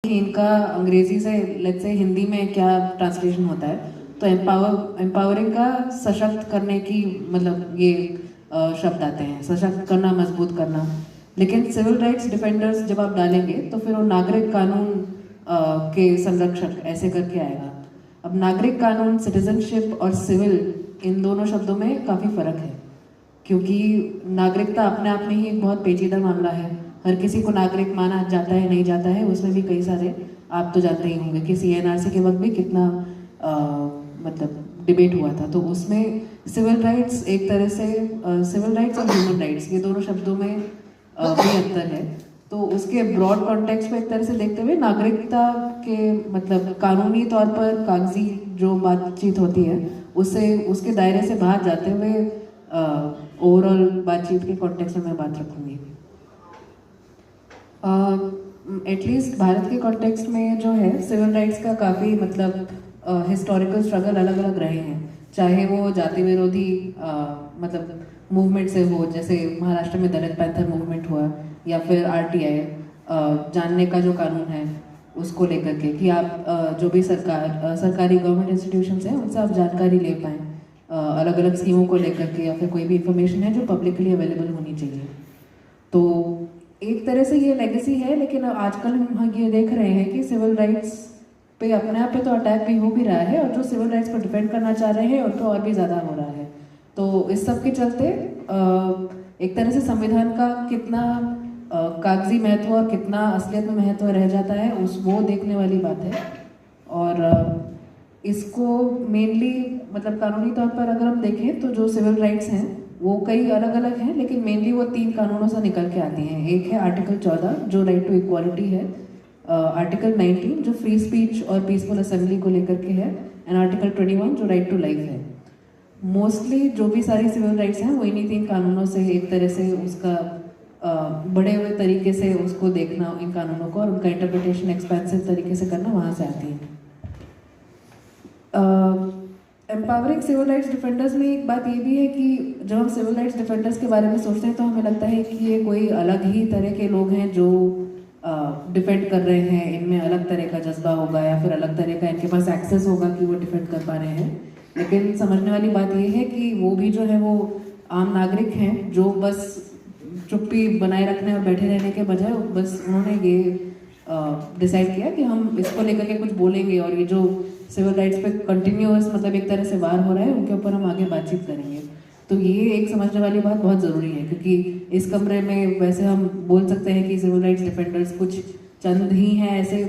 कि इनका अंग्रेजी से लेट्स से हिंदी में क्या ट्रांसलेशन होता है। तो एम्पावरिंग का सशक्त करने की मतलब ये शब्द आते हैं, सशक्त करना, मजबूत करना। लेकिन सिविल राइट्स डिफेंडर्स जब आप डालेंगे तो फिर वो नागरिक कानून के संरक्षक ऐसे करके आएगा। अब नागरिक कानून, सिटीजनशिप और सिविल, इन दोनों शब्दों में काफ़ी फ़र्क है, क्योंकि नागरिकता अपने आप में ही एक बहुत पेचीदा मामला है। हर किसी को नागरिक माना जाता है, नहीं जाता है, उसमें भी कई सारे, आप तो जानते ही होंगे कि सीएनआरसी के वक्त भी कितना मतलब डिबेट हुआ था। तो उसमें सिविल राइट्स एक तरह से, सिविल राइट्स और ह्यूमन राइट्स ये दोनों शब्दों में भी अंतर है। तो उसके ब्रॉड कॉन्टेक्स्ट में एक तरह से देखते हुए नागरिकता के मतलब कानूनी तौर पर कागजी जो बातचीत होती है उससे, उसके दायरे से बाहर जाते हुए ओवरऑल बातचीत के कॉन्टेक्स्ट में मैं बात रखूंगी। एटलीस्ट भारत के कॉन्टेक्स्ट में जो है सिविल राइट्स का काफ़ी मतलब हिस्टोरिकल स्ट्रगल अलग अलग रहे हैं, चाहे वो जाति विरोधी मतलब मूवमेंट से हो, जैसे महाराष्ट्र में दलित पैंथर मूवमेंट हुआ, या फिर आरटीआई जानने का जो कानून है उसको लेकर के कि आप जो भी सरकारी गवर्नमेंट इंस्टीट्यूशंस हैं उनसे आप जानकारी ले पाएँ अलग अलग स्कीमों को लेकर के, या फिर कोई भी इंफॉर्मेशन है जो पब्लिकली अवेलेबल होनी चाहिए। तो एक तरह से ये लेगेसी है, लेकिन आजकल हम ये देख रहे हैं कि सिविल राइट्स पे अपने आप पे तो अटैक भी हो भी रहा है, और जो सिविल राइट्स को डिफेंड करना चाह रहे हैं उन पर और भी ज़्यादा हो रहा है। तो इस सब के चलते एक तरह से संविधान का कितना कागजी महत्व और कितना असलियत में महत्व रह जाता है उस वो देखने वाली बात है। और इसको मेनली मतलब कानूनी तौर पर अगर हम देखें तो जो सिविल राइट्स हैं वो कई अलग अलग हैं, लेकिन मेनली वो 3 कानूनों से निकल के आती हैं। एक है आर्टिकल 14 जो राइट टू इक्वालिटी है, आर्टिकल 19 जो फ्री स्पीच और पीसफुल असेंबली को लेकर के है, एंड आर्टिकल 21 जो राइट टू लाइफ है। मोस्टली जो भी सारी सिविल राइट्स हैं वो इन्हीं 3 कानूनों से एक तरह से उसका बड़े हुए तरीके से उसको देखना इन कानूनों को, और उनका इंटरप्रिटेशन एक्सपेंसिव तरीके से करना वहाँ से आती है। एम्पावरिंग सिविल राइट्स डिफेंडर्स में एक बात ये भी है कि जब हम सिविल राइट्स डिफेंडर्स के बारे में सोचते हैं तो हमें लगता है कि ये कोई अलग ही तरह के लोग हैं जो डिफेंड कर रहे हैं, इनमें अलग तरह का जज्बा होगा या फिर अलग तरह का इनके पास एक्सेस होगा कि वो डिफेंड कर पा रहे हैं। लेकिन समझने वाली बात ये है कि वो भी जो है वो आम नागरिक हैं जो बस चुप्पी बनाए रखने और बैठे रहने के बजाय बस उन्होंने ये डिसाइड किया कि हम इसको लेकर के कुछ बोलेंगे, और ये जो सिविल राइट्स पे कंटिन्यूअस मतलब एक तरह से वार हो रहा है उनके ऊपर हम आगे बातचीत करेंगे। तो ये एक समझने वाली बात बहुत ज़रूरी है, क्योंकि इस कमरे में वैसे हम बोल सकते हैं कि सिविल राइट्स डिफेंडर्स कुछ चंद ही हैं ऐसे